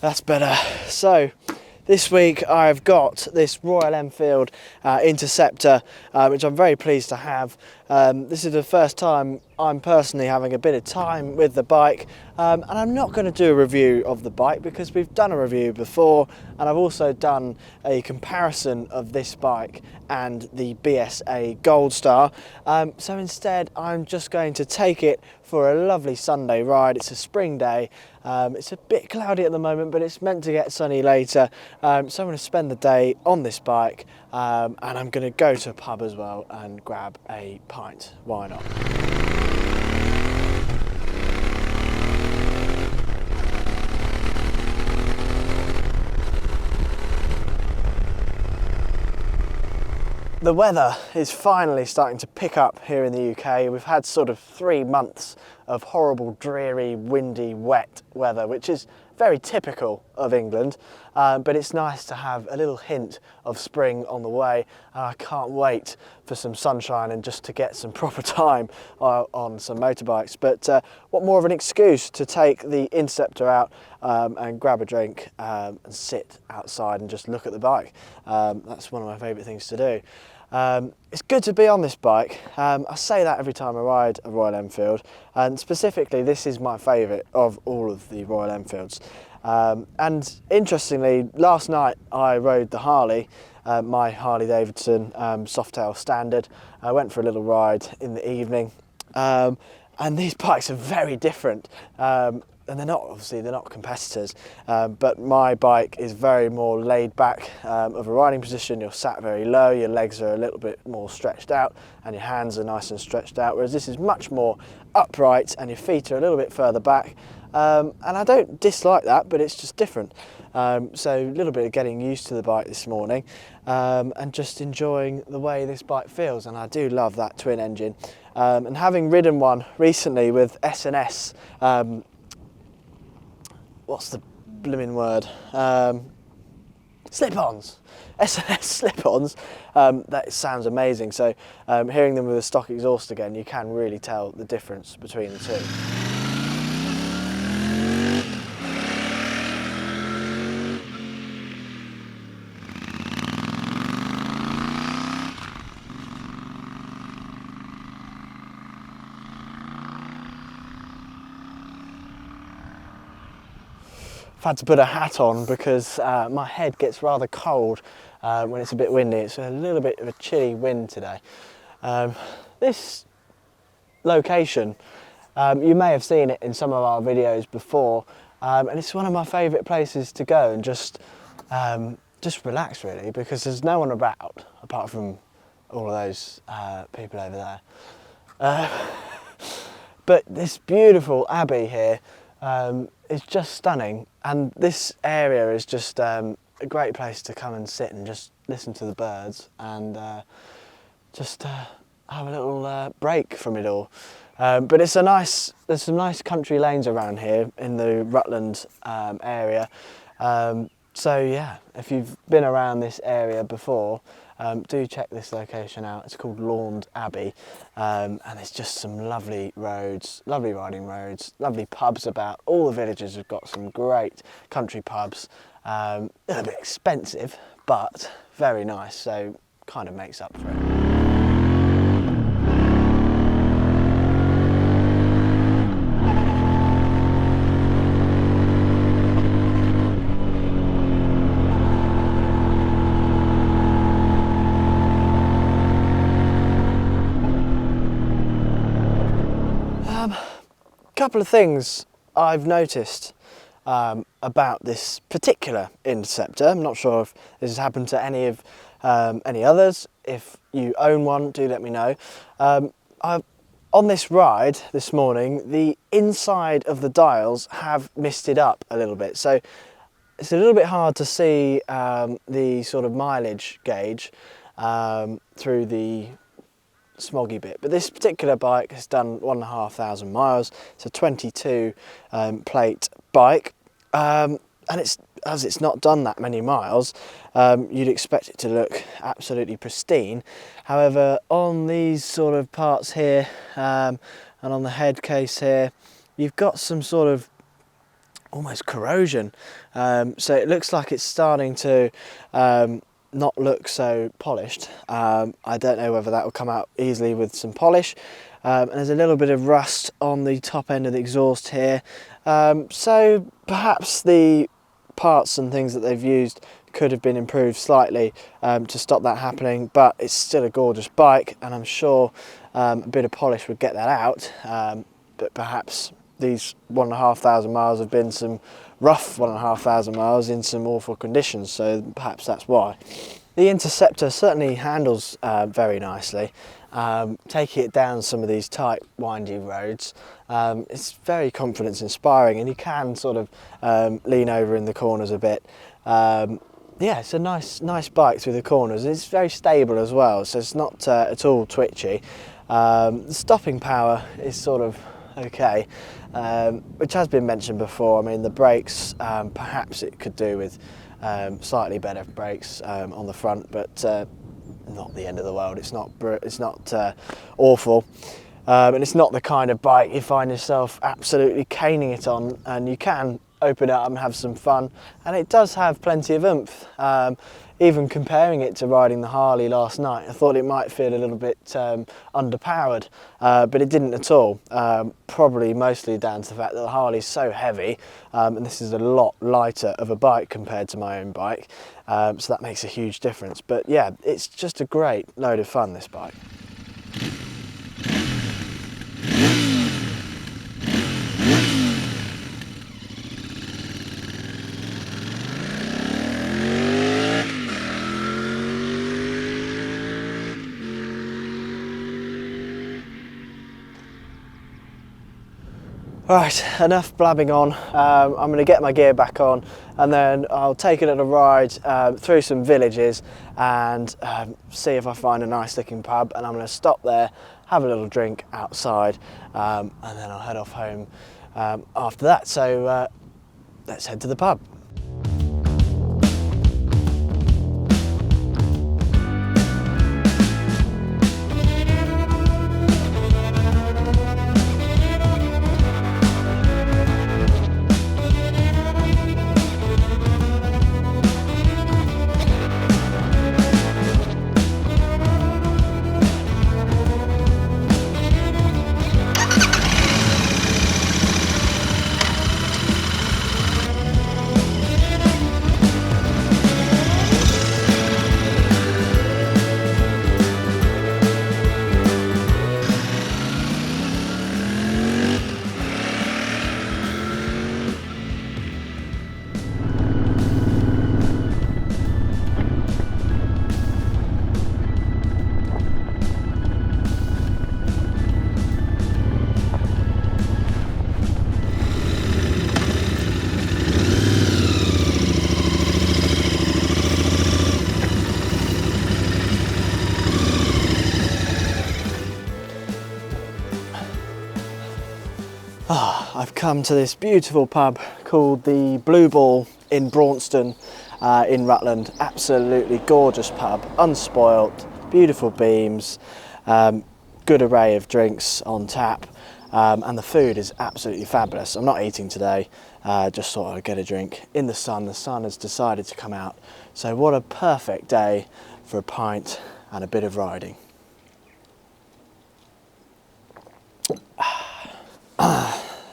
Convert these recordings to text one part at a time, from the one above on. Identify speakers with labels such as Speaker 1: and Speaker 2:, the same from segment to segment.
Speaker 1: That's better. So this week I've got this Royal Enfield Interceptor, which I'm very pleased to have. This is the first time I'm personally having a bit of time with the bike, and I'm not going to do a review of the bike because we've done a review before, and I've also done a comparison of this bike and the BSA Gold Star. So instead I'm just going to take it for a lovely Sunday ride. It's a spring day. It's a bit cloudy at the moment, but it's meant to get sunny later. So I'm going to spend the day on this bike, and I'm going to go to a pub as well and grab a pint. Why not? The weather is finally starting to pick up here in the UK. We've had sort of 3 months of horrible, dreary, windy, wet weather, which is very typical of England, but it's nice to have a little hint of spring on the way, and I can't wait for some sunshine and just to get some proper time on some motorbikes. But what more of an excuse to take the Interceptor out and grab a drink and sit outside and just look at the bike. That's one of my favourite things to do. It's good to be on this bike. I say that every time I ride a Royal Enfield, and specifically this is my favourite of all of the Royal Enfields. And interestingly, last night I rode the Harley, my Harley Davidson Softail Standard. I went for a little ride in the evening, and these bikes are very different. And they're not competitors, but my bike is very more laid back of a riding position. You're sat very low, your legs are a little bit more stretched out and your hands are nice and stretched out, whereas this is much more upright and your feet are a little bit further back. And I don't dislike that, but it's just different. So a little bit of getting used to the bike this morning, and just enjoying the way this bike feels. And I do love that twin engine. And having ridden one recently with S&S, what's the blooming word? Slip-ons. S&S slip-ons. That sounds amazing. So hearing them with a stock exhaust again, you can really tell the difference between the two. I've had to put a hat on because my head gets rather cold when it's a bit windy. It's a little bit of a chilly wind today. This location, you may have seen it in some of our videos before, and it's one of my favourite places to go and just relax really, because there's no one about apart from all of those people over there. But this beautiful abbey here is just stunning, and this area is just a great place to come and sit and just listen to the birds and just have a little break from it all. But there's some nice country lanes around here in the Rutland area. So yeah, if you've been around this area before, do check this location out. It's called Launde Abbey, and there's just some lovely roads, lovely riding roads, lovely pubs about. All the villages have got some great country pubs. A little bit expensive, but very nice, so kind of makes up for it. Couple of things I've noticed about this particular Interceptor. I'm not sure if this has happened to any others. If you own one, do let me know. On this ride this morning, the inside of the dials have misted up a little bit, so it's a little bit hard to see the sort of mileage gauge through the smoggy bit, but this particular bike has done 1,500 miles. It's a 22 plate bike, and it's not done that many miles, you'd expect it to look absolutely pristine. However, on these sort of parts here and on the head case here, you've got some sort of almost corrosion. So it looks like it's starting to not look so polished. I don't know whether that will come out easily with some polish. And there's a little bit of rust on the top end of the exhaust here. So perhaps the parts and things that they've used could have been improved slightly to stop that happening, but it's still a gorgeous bike, and I'm sure a bit of polish would get that out. But perhaps these 1,500 miles have been some rough 1,500 miles in some awful conditions, so perhaps that's why. The Interceptor certainly handles very nicely. Taking it down some of these tight, windy roads, it's very confidence inspiring, and you can sort of lean over in the corners a bit. Yeah, it's a nice bike through the corners. It's very stable as well, so it's not at all twitchy. The stopping power is sort of okay, which has been mentioned before. I mean, the brakes, perhaps it could do with slightly better brakes on the front, but not the end of the world. It's not awful, and it's not the kind of bike you find yourself absolutely caning it on, and you can open it up and have some fun, and it does have plenty of oomph. Even comparing it to riding the Harley last night, I thought it might feel a little bit underpowered, but it didn't at all. Probably mostly down to the fact that the Harley's so heavy, and this is a lot lighter of a bike compared to my own bike, so that makes a huge difference. But yeah, it's just a great load of fun, this bike. Right, enough blabbing on. I'm going to get my gear back on, and then I'll take a little ride through some villages and see if I find a nice looking pub, and I'm going to stop there, have a little drink outside, and then I'll head off home after that. So let's head to the pub. I've come to this beautiful pub called the Blue Ball in Braunston in Rutland. Absolutely gorgeous pub, unspoilt, beautiful beams, good array of drinks on tap, and the food is absolutely fabulous. I'm not eating today, just thought I'd get a drink in the sun. The sun has decided to come out, so what a perfect day for a pint and a bit of riding.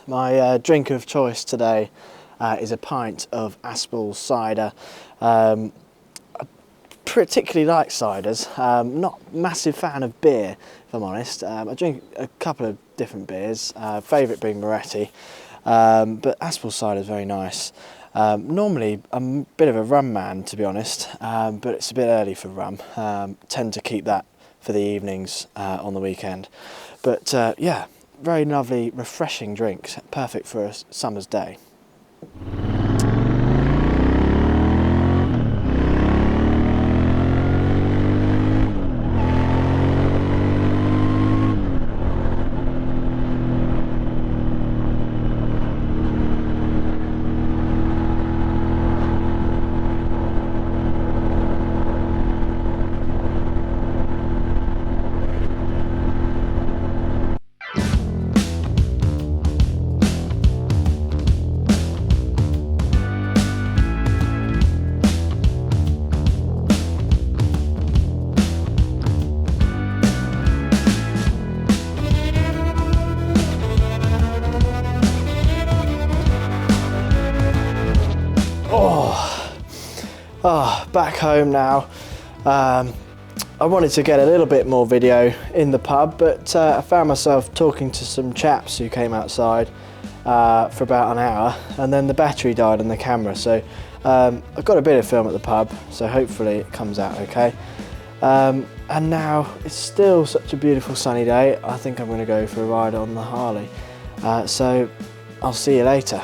Speaker 1: My drink of choice today is a pint of Aspel cider. I particularly like ciders. Not a massive fan of beer, if I'm honest. I drink a couple of different beers, favourite being Moretti, but Aspel cider is very nice. Normally I'm a bit of a rum man, to be honest, but it's a bit early for rum. Tend to keep that for the evenings on the weekend. But yeah, very lovely, refreshing drinks, perfect for a summer's day. Back home now. I wanted to get a little bit more video in the pub, but I found myself talking to some chaps who came outside for about an hour, and then the battery died on the camera, so I've got a bit of film at the pub, so hopefully it comes out okay. And now it's still such a beautiful sunny day. I think I'm going to go for a ride on the Harley, so I'll see you later.